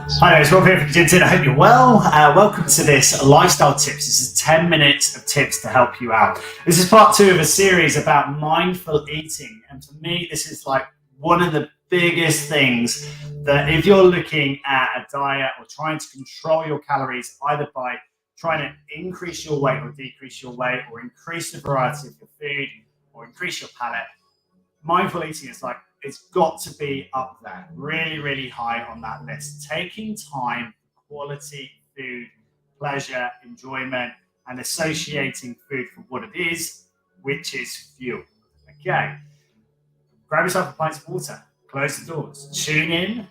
Hi, it's Rob here from Gym Tin. I hope you're well. Welcome to this lifestyle tips. This is 10 minutes of tips to help you out. This is part 2 of a series about mindful eating. And for me, this is like one of the biggest things that if you're looking at a diet or trying to control your calories, either by trying to increase your weight or decrease your weight, or increase the variety of your food or increase your palate, mindful eating is like, it's got to be up there, really, really high on that list. Taking time for quality food, pleasure, enjoyment, and associating food for what it is, which is fuel. Okay, grab yourself a pint of water, close the doors, tune in.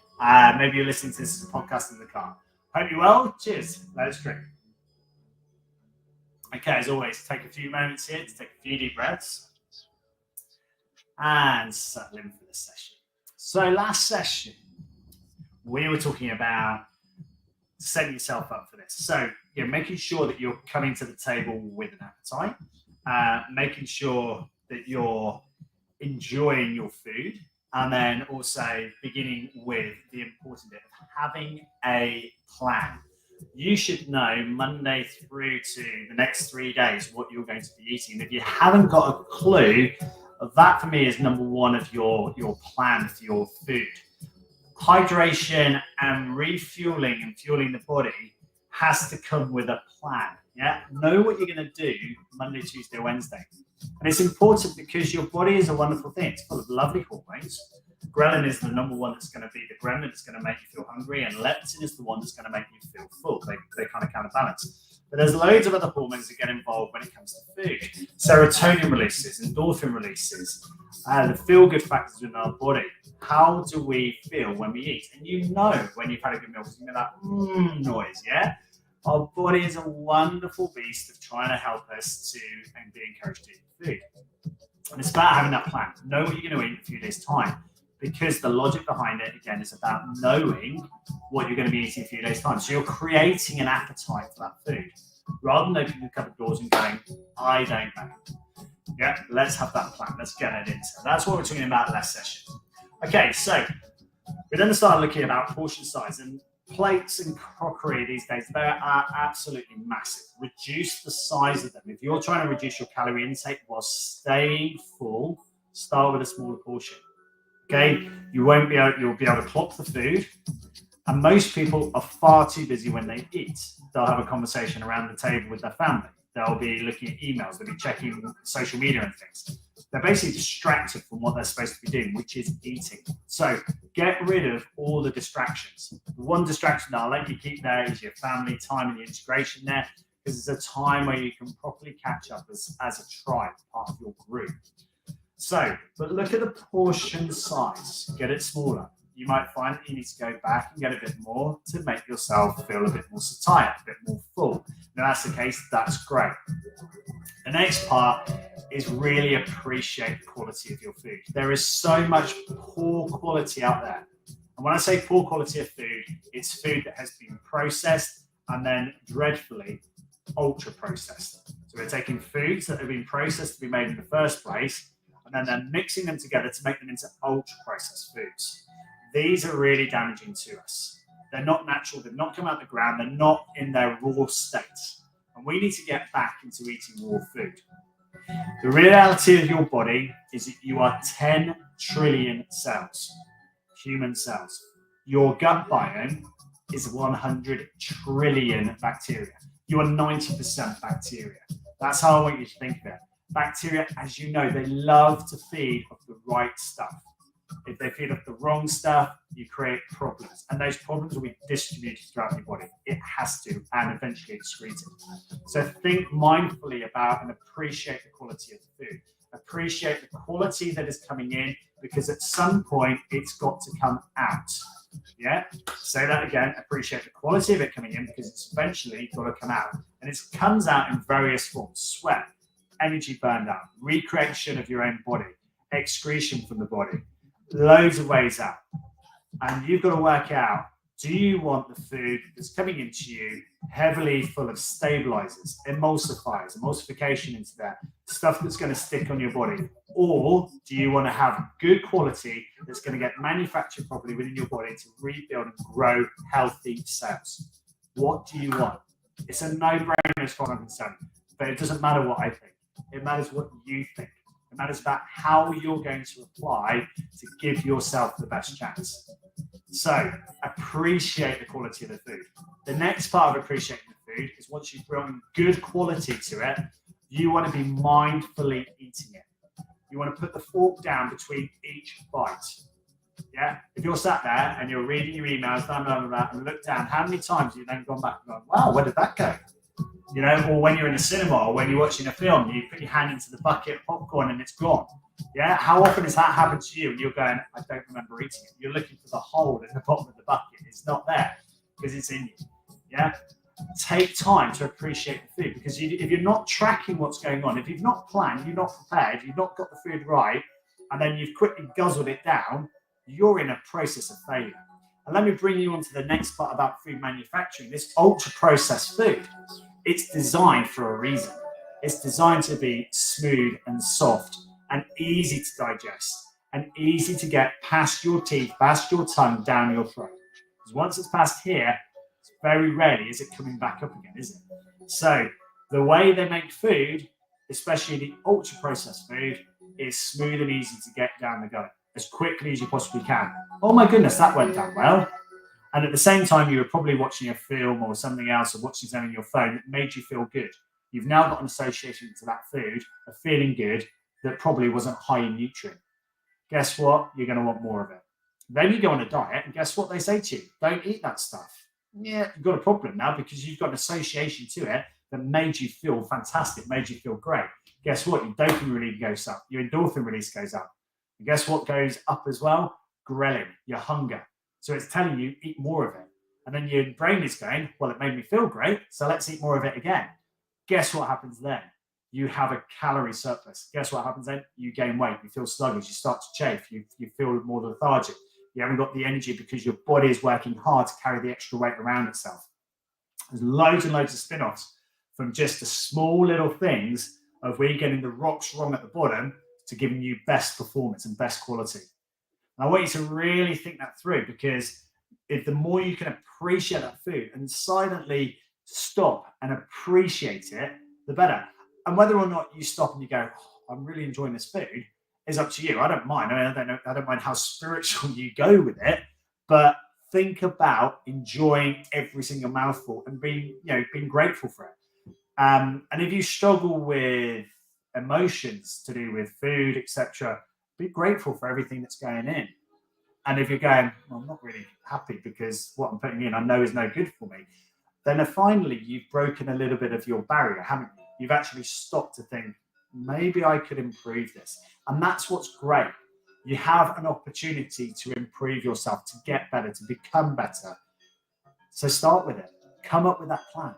Maybe you're listening to this as a podcast in the car. Hope you're well. Cheers. Let's drink. Okay, as always, take a few moments here to take a few deep breaths and settle in for the session. So last session, we were talking about setting yourself up for this. So making sure that you're coming to the table with an appetite, making sure that you're enjoying your food, and then also beginning with the important bit of having a plan. You should know Monday through to the next 3 days what you're going to be eating. And if you haven't got a clue, that for me is number one of your plan for your food. Hydration and refueling and fueling the body has to come with a plan. Yeah, know what you're going to do Monday, Tuesday, Wednesday. And it's important because your body is a wonderful thing. It's full of lovely hormones. Ghrelin is the number one that's going to be the gremlin that's going to make you feel hungry, and leptin is the one that's going to make you feel full. They kind of counterbalance. But there's loads of other hormones that get involved when it comes to food. Serotonin releases, endorphin releases, the feel-good factors in our body. How do we feel when we eat? And you know when you've had a good meal, you know that noise, yeah? Our body is a wonderful beast of trying to help us to and be encouraged to eat food. And it's about having that plan. Know what you're going to eat in a few days' time. Because the logic behind it, again, is about knowing what you're going to be eating in a few days' time. So you're creating an appetite for that food, rather than opening a couple of doors and going, I don't know. Yeah, let's have that plan. Let's get it into. That's what we're talking about last session. Okay, so we then started looking about portion size, and plates and crockery these days, they are absolutely massive. Reduce the size of them. If you're trying to reduce your calorie intake while staying full, start with a smaller portion. Okay, you'll be able to clock the food, and most people are far too busy when they eat. They'll have a conversation around the table with their family. They'll be looking at emails. They'll be checking social media and things. They're basically distracted from what they're supposed to be doing, which is eating. So get rid of all the distractions. The one distraction that I'll let you keep there is your family time and the integration there, because it's a time where you can properly catch up as a tribe, part of your group. So, but look at the portion size, get it smaller. You might find that you need to go back and get a bit more to make yourself feel a bit more satiated, a bit more full. Now that's the case, that's great. The next part is really appreciate the quality of your food. There is so much poor quality out there. And when I say poor quality of food, it's food that has been processed and then dreadfully ultra processed. So we're taking foods that have been processed to be made in the first place, and then they're mixing them together to make them into ultra-processed foods. These are really damaging to us. They're not natural, they've not come out of the ground, they're not in their raw state. And we need to get back into eating raw food. The reality of your body is that you are 10 trillion cells, human cells. Your gut biome is 100 trillion bacteria. You are 90% bacteria. That's how I want you to think of it. Bacteria, as you know, they love to feed off the right stuff. If they feed off the wrong stuff, you create problems. And those problems will be distributed throughout your body. It has to, and eventually excreted. So think mindfully about and appreciate the quality of the food. Appreciate the quality that is coming in, because at some point, it's got to come out. Yeah? Say that again. Appreciate the quality of it coming in, because it's eventually got to come out. And it comes out in various forms. Sweat, energy burned out, recreation of your own body, excretion from the body, loads of ways out. And you've got to work out Do you want the food that's coming into you heavily full of stabilizers, emulsifiers, emulsification into there, stuff that's going to stick on your body? Or do you want to have good quality that's going to get manufactured properly within your body to rebuild and grow healthy cells? What do you want? It's a no-brainer as far as I'm concerned, but it doesn't matter what I think. It matters what you think. It matters about how you're going to apply to give yourself the best chance. So appreciate the quality of the food. The next part of appreciating the food is once you've brought good quality to it, you want to be mindfully eating it. You want to put the fork down between each bite. Yeah. If you're sat there and you're reading your emails, blah, blah, blah, blah, and look down, how many times have you then gone back and gone, wow, where did that go? You know, or when you're in a cinema or when you're watching a film, you put your hand into the bucket of popcorn and it's gone. Yeah. How often has that happened to you? And you're going, I don't remember eating it. You're looking for the hole at the bottom of the bucket. It's not there because it's in you. Yeah. Take time to appreciate the food, because if you're not tracking what's going on, if you've not planned, you're not prepared, you've not got the food right, and then you've quickly guzzled it down, you're in a process of failure. And let me bring you on to the next part about food manufacturing. This ultra processed food, it's designed for a reason. It's designed to be smooth and soft and easy to digest and easy to get past your teeth, past your tongue, down your throat. Because once it's past here, very rarely is it coming back up again, is it? So the way they make food, especially the ultra processed food, is smooth and easy to get down the gut as quickly as you possibly can. Oh my goodness, that went down well. And at the same time, you were probably watching a film or something else or watching something on your phone that made you feel good. You've now got an association to that food of feeling good that probably wasn't high in nutrient. Guess what? You're going to want more of it. Then you go on a diet, and guess what they say to you? Don't eat that stuff. Yeah, you've got a problem now because you've got an association to it that made you feel fantastic, made you feel great. Guess what? Your dopamine release goes up, your endorphin release goes up. And guess what goes up as well? Ghrelin, your hunger. So it's telling you, eat more of it. And then your brain is going, well, it made me feel great, so let's eat more of it again. Guess what happens then? You have a calorie surplus. Guess what happens then? You gain weight, you feel sluggish, you start to chafe, you feel more lethargic. You haven't got the energy because your body is working hard to carry the extra weight around itself. There's loads and loads of spin-offs from just the small little things of where you're getting the rocks wrong at the bottom to giving you best performance and best quality. And I want you to really think that through, because if the more you can appreciate that food and silently stop and appreciate it, the better. And whether or not you stop and you go, oh, I'm really enjoying this food, is up to you. I don't mind. I don't mind how spiritual you go with it, but think about enjoying every single mouthful and being grateful for it. And if you struggle with emotions to do with food, etc., be grateful for everything that's going in. And if you're going, well, I'm not really happy because what I'm putting in I know is no good for me, then finally you've broken a little bit of your barrier, haven't you? You've actually stopped to think, maybe I could improve this. And that's what's great. You have an opportunity to improve yourself, to get better, to become better. So start with it. Come up with that plan.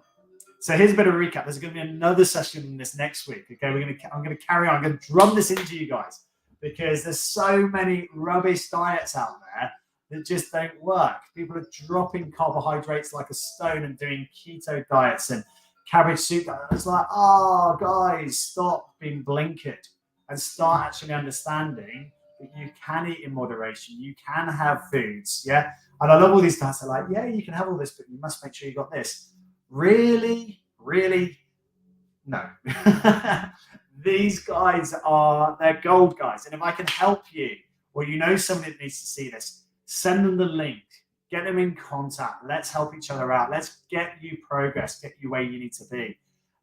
So here's a bit of a recap. There's going to be another session in this next week. Okay, I'm going to carry on. I'm going to drum this into you guys, because there's so many rubbish diets out there that just don't work. People are dropping carbohydrates like a stone and doing keto diets and cabbage soup. It's like, oh, guys, stop being blinkered and start actually understanding that you can eat in moderation. You can have foods, yeah? And I love all these guys. They're like, yeah, you can have all this, but you must make sure you got this. Really? Really? No. These guys they're gold, guys. And if I can help you, or you know somebody that needs to see this, send them the link. Get them in contact. Let's help each other out. Let's get you progress, get you where you need to be.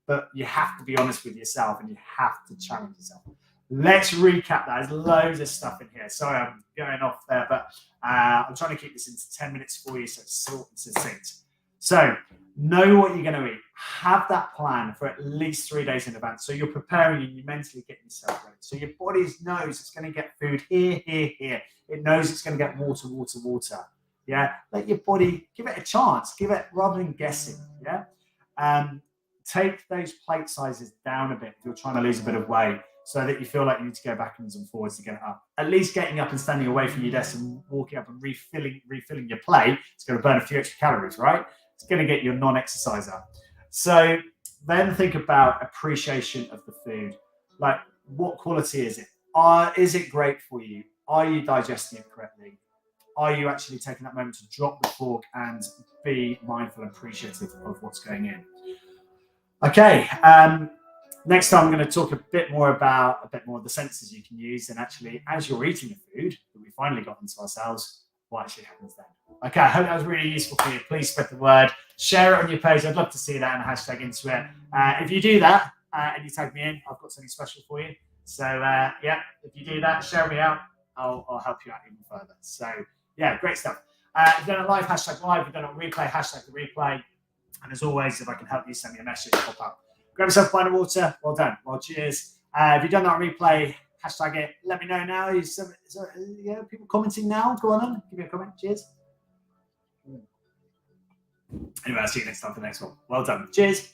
But you have to be honest with yourself and you have to challenge yourself. Let's recap that. There's loads of stuff in here. Sorry, I'm going off there, but I'm trying to keep this into 10 minutes for you so it's short and succinct. So know what you're going to eat. Have that plan for at least 3 days in advance. So you're preparing and you're mentally getting yourself ready. So your body knows it's going to get food here, here, here. It knows it's going to get water, water, water. Yeah, let your body, give it a chance. Give it, rather than guessing. Yeah, take those plate sizes down a bit if you're trying to lose a bit of weight. so that you feel like you need to go backwards and forwards to get it up. At least getting up and standing away from your desk and walking up and refilling your plate, it's going to burn a few extra calories, right? It's going to get your non-exercise up. So then think about appreciation of the food. Like, what quality is it? Is it great for you? Are you digesting it correctly? Are you actually taking that moment to drop the fork and be mindful and appreciative of what's going in? Okay. Next time, I'm going to talk a bit more of the senses you can use, and actually, as you're eating the food that we finally got into ourselves, what actually happens then. Okay, I hope that was really useful for you. Please spread the word, share it on your page. I'd love to see that and hashtag into it. If you do that and you tag me in, I've got something special for you. So yeah, if you do that, share me out. I'll help you out even further. So yeah, great stuff. If you've done a live, hashtag live. If you've done a replay, hashtag the replay. And as always, if I can help you, send me a message, pop up. Grab yourself a pint of water. Well done. Well, cheers. If you've done that replay, hashtag it. Let me know now. Is there people commenting now? Go on. Give me a comment. Cheers. Anyway, I'll see you next time for the next one. Well done. Cheers.